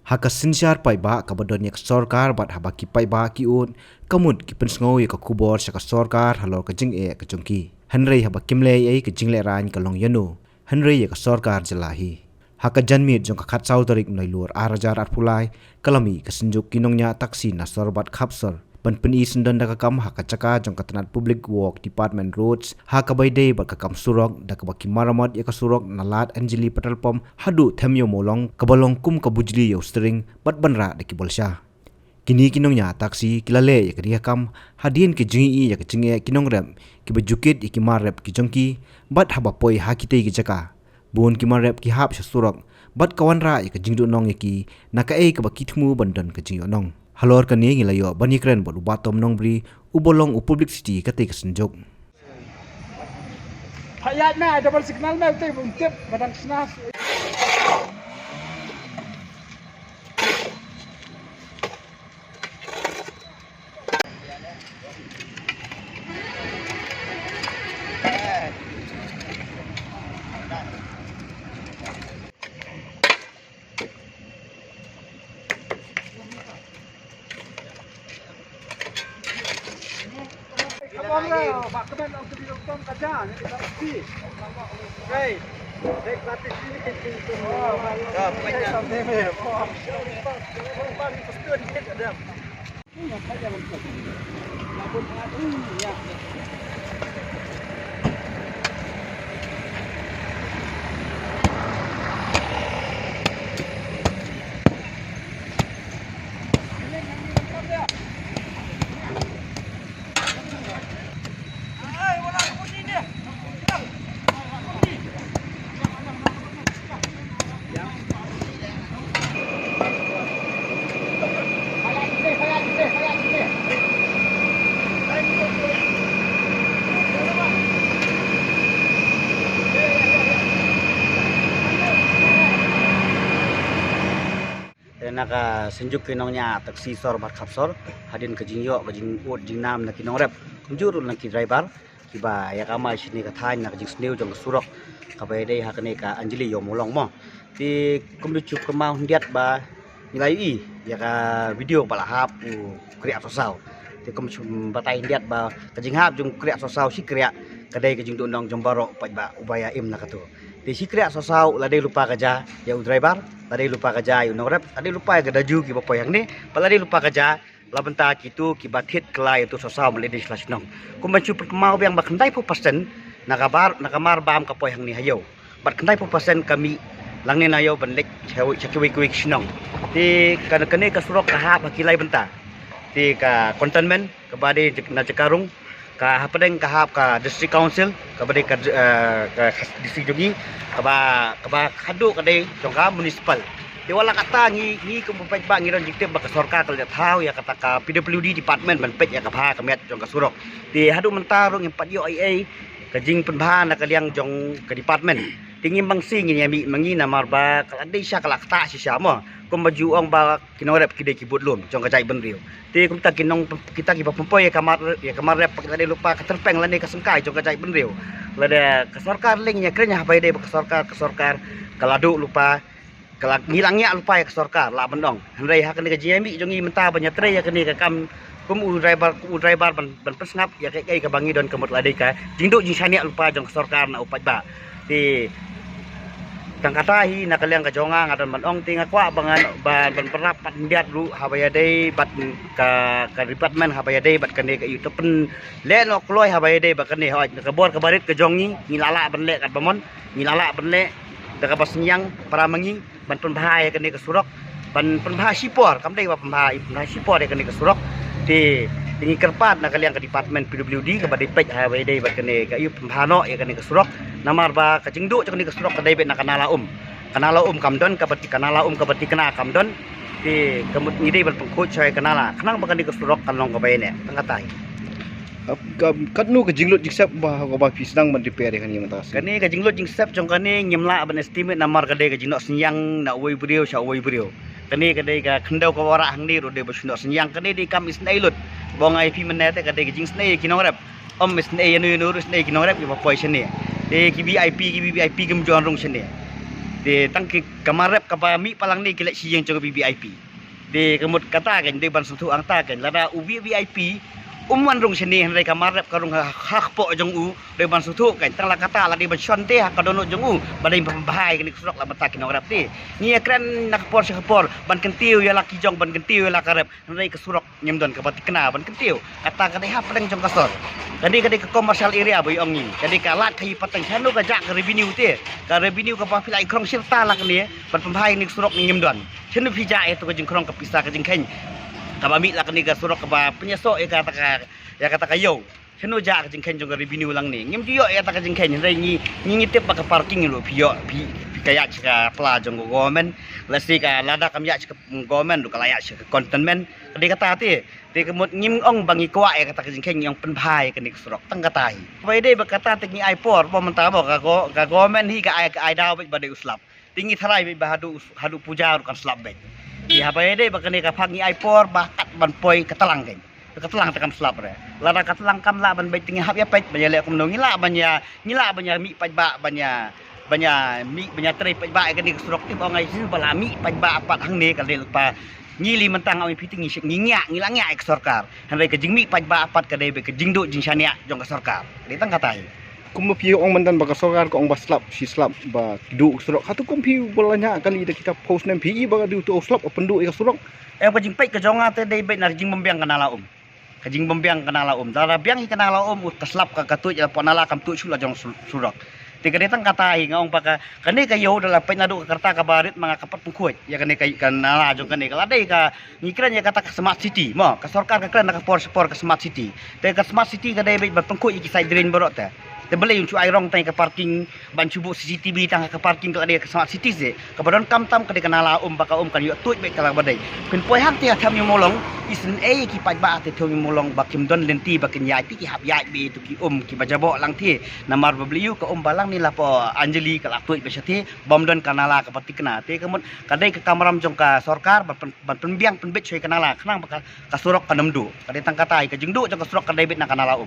Haka sinsyar paiba kabadon yak sorkar bat habaki paiba ki un kamut ki pensngoi ka kubor saka sorkar halor ka jing e ka jungki Henry habakimle e ka jingle ran ka long yanu Henry ya ka sorkar jalahi haka janmit jong ka khat saudarik noilur arajar arpulai kalami ka sinjuk kinongnya taksi na sorbat khapsor ban peni sendon da ka kam haka chaka jong ka tanat public work department roads haka baide bat ka kam surok da ka baki maramot ya ka surok nalat anjali petrol pump hadu thamyo molong kabalong kum ka bujli yo string bat banra da ki bolsha kini kinongnya taksi kilale ya ka dia kam hadien ki jingi ya ka jinge kinong rem ki bajukit ki marep ki jongki bat haba poi hakite ki jaka bun ki marep ki hap surok bat kawanra ya ka jingdu nong ya ki naka e ka baki thmu bandon ka jingi nong halor ka ni ngilayo banikren bot ubatom nongbri ubolong publicity kate ka senjok hayat na double signal na ito yung tip badang snas Pak kemen untuk dilakukan kaca ni kita mesti. Okey. Baik gratis ini itu. Oh, banyak. Sampai me. Bang pasti ada. Ini apa yang untuk? Lapun ya. Naka senjuk kinongnya taksi sor bat khapsor hadin ke jingyo ke jing ut jing nam na kinong rep kunjur na ki driver kiba ya kama sini ka thain na jing sneu jong surok ka bai dei hakane ka anjali yo molong mo ti kumdu chup ka mau ndiat ba nilai i ya ka video bala hap u kriya sosau ti kum chum batai ndiat ba ka jing hap jong kriya sosau si kriya kadai ke jing dondong jombaro pa ba ubaya im na katu ti si kriya sosau la dei lupa kaja ya driver tadi lupa kerja, you know rep. Tadi lupa ke daju ki bapa yang ni. Tadi lupa kerja, la benta kitu ki bathit kelai itu sosau meledi slash nong. Ku mencu perkemau yang bakendai pu pasen nakamar bam kapo yang ni hayo. Bakendai pu pasen kami langni na yo benlek cewi cewi nong. Ti kana kene ka surok ka hap kilai benta. Ti ka containment ke bade na cekarung ka hapadeng ka hap ka district council ka bade ka district jogi kaba hadu kadai jongka municipal di wala kata ngi kumpet ba ngi ron jikte ba ka sorkar kal thau ya kata ka PWD department ban pet ya ka pha kamet jongka surok di hadu mentarung yang pat yo ai ka jing penbha na ka liang jong ka department tingin bang sing ni mi mangi na marba kala dei sya kala kata si syama kum baju ong ba kinorep kide kibut lum jong ka jai ben riu ti kum ta kinong kita ki ba pempoy ya kamar rep kita de lupa ka terpeng la ni ka sengkai jong ka jai ben riu lada ke sorkar lingnya kerja apa ide ke sorkar kaladu lupa kalak ngilangnya lupa ya ke sorkar la bendong hendai hak ni ke jmi jongi menta banyak tre ya kini ke kam kum u driver ban pesngap ya kai ke bangi don kemut ladai ka jingduk jing sania lupa jong ke sorkar na upat ba ti tang katahi na kaliang ka jongang adan manong tinga kwa bangan ban perap pandiat lu habaya dei bat ka department habaya dei bat kene ka youtube pen le no kloi habaya dei bat kene hoj ka bor ka barit ke jongi ngilala ban le kat bamon ngilala ban le da ka basnyang para mangi ban penbahaya kene ka surok ban penbahaya sipor kam dei ba penbahaya sipor ya kene ka surok ti tingi kerpat na kaliang ka department PWD ka badai pej habaya dei bat kene ka yu penbahano ya kene ka surok namar ba ka jingdu cak ni ka surok ka dei bet na kanala kamdon ka bati kanala ka bati kena kamdon ti kemut ngide ban pengkut coy kanala kanang ba ka surok kanong ka bayne tangatai katnu ka jinglut jiksap ba ka ba pisnang man repair kan yang tas kani ka jinglut jingsap jong kani nyemla ban estimate namar ka dei ka jinok senyang na woi brio sya woi brio kani ka dei ka khendau ka wara hangni ro dei ba sunok senyang kani dei kam isnailut bong IP menete ka dei ka jing snai kinong rep om isnai nu nu snai kinong rep ba poi sene de ki VIP gem jon rong sene de tangki kamarep ka ba mi palang ni kilek siyang jong VIP de kemut kata kan de ban sutu angta kan lada ubi VIP umwan rong sini henry kamarep karung hak po jong u de ban sutu kan tang la kata la de ban shon te ka dono jong u badai bahai kan surok la bata kinong rap te ni kran nak por sekapor ban kentiu ya laki jong ban kentiu ya la karep henry ke surok nyemdon ka batik kena ban kentiu kata kadai ha pedang jong kasor kadai ke commercial area boy ong ni kadai ka lat khai patang chanu ka jak revenue te ka revenue ka pa pilai krong sirta la kan ni ban bahai ni surok ni nyemdon chenu pija itu ka jing krong ka pisa ka jing khen kabami lah kini surok kaba penyesok ya kata kayo seno ja ka jingken jong revenue lang ni ngim jiyo ya ta ka jingken rei ni ngitip ka parking lo piyo pi kaya ka pla jong government lasi ka lada kam ya ka government ka layak ka containment kadi kata ti kemut ngim ong bangi kwa ya kata ka jingken yang penbhai kini surok tang katai bai dei bakata tekni aipor po menta bo ka government hi ka ai daw ba de uslap tinggi tharai ba hadu puja kan slap baik ya apa deh bakane ka phang ni aipor bakat ban poi katalang kan katalang takam slap re lada katalang kam la ban bai tinggi hap ya pait banya le kum ngila banya mi pait ba banya mi banya tre pait ba kan ni surok ti ba ngai sin bala mi pait ba apat hang ne kan le lupa ngili mentang awi piting ngila ek sarkar han ke jing mi pait ba apat ka dei ke jing do jing syania jong ka sarkar de tang katai Kumpiu ong mandan baka sorkar ko ong baslap si slap ba du surok hatu kumpiu bolanya kali ida kita post nem pi ba du tu slap pendu ka surok ka jing pait ka jonga te dei bai nar jing membiang kanala ka jing membiang kanala dara biang hi kanala ka slap ka katu ya ponala kam tu sula jong surok tiga detang katai ngaong paka kani ka yo dala pai nadu ka karta ka barit mga kapat pungkuit ya kani ka kanala jong kani kala dei ka ngikran ya kata ka smart city mo ka sorkar ka kran ka por ka smart city te ka smart city ka dei bai pungkuit ki side drain borot ta tebeli yung cuai rong tang ke parking ban cubu CCTV tang ke parking ke ada ke smart city se ke badan kam tam ke kanala baka kan yo tuit be kala badai pen poi hak ti tham yo molong isen e ki pai ba te thong yo molong bakim don lenti bakin yai ti ki hap yai be tu ki ki bajabo lang ti namar babli yu ke balang ni lapo Anjali ke tuit be sati bom don kanala ke pati kena te kemut kadai ke kamaram jong ka sorkar ban penbiang penbet choi kanala khnang baka ka surok kanemdu kadai tang katai ke jingdu jong ka surok kadai bet na kanala